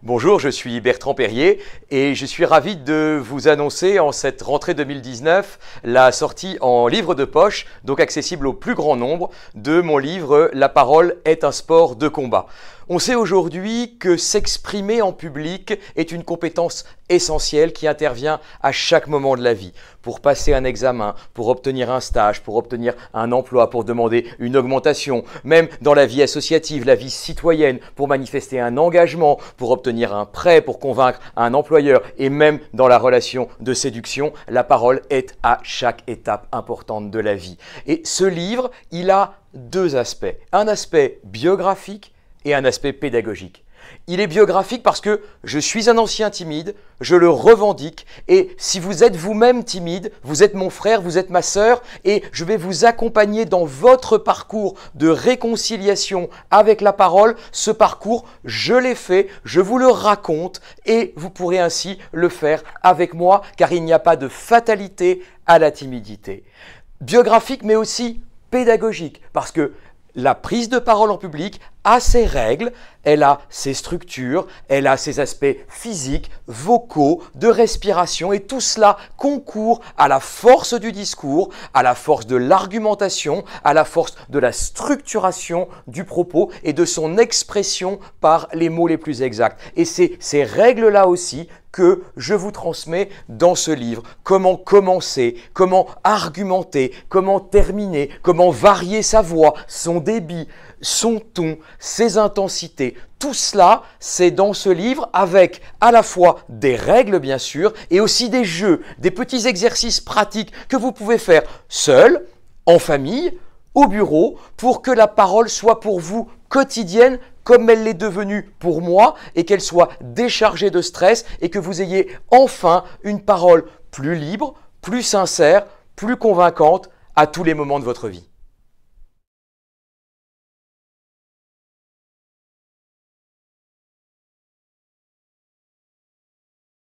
Bonjour, je suis Bertrand Perrier et je suis ravi de vous annoncer en cette rentrée 2019 la sortie en livre de poche, donc accessible au plus grand nombre, de mon livre « La parole est un sport de combat ». On sait aujourd'hui que s'exprimer en public est une compétence essentielle qui intervient à chaque moment de la vie. Pour passer un examen, pour obtenir un stage, pour obtenir un emploi, pour demander une augmentation, même dans la vie associative, la vie citoyenne, pour manifester un engagement, pour obtenir un prêt, pour convaincre un employeur et même dans la relation de séduction, la parole est à chaque étape importante de la vie. Et ce livre, il a deux aspects. Un aspect biographique et un aspect pédagogique. Il est biographique parce que je suis un ancien timide, je le revendique et si vous êtes vous-même timide, vous êtes mon frère, vous êtes ma sœur et je vais vous accompagner dans votre parcours de réconciliation avec la parole. Ce parcours, je l'ai fait, je vous le raconte et vous pourrez ainsi le faire avec moi car il n'y a pas de fatalité à la timidité. Biographique mais aussi pédagogique parce que la prise de parole en public a ses règles, elle a ses structures, elle a ses aspects physiques, vocaux, de respiration et tout cela concourt à la force du discours, à la force de l'argumentation, à la force de la structuration du propos et de son expression par les mots les plus exacts. Et c'est ces règles-là aussi que je vous transmets dans ce livre. Comment commencer, comment argumenter, comment terminer, comment varier sa voix, son débit, son ton, ses intensités. Tout cela, c'est dans ce livre avec à la fois des règles bien sûr et aussi des jeux, des petits exercices pratiques que vous pouvez faire seul, en famille, au bureau pour que la parole soit pour vous quotidienne comme elle l'est devenue pour moi et qu'elle soit déchargée de stress et que vous ayez enfin une parole plus libre, plus sincère, plus convaincante à tous les moments de votre vie.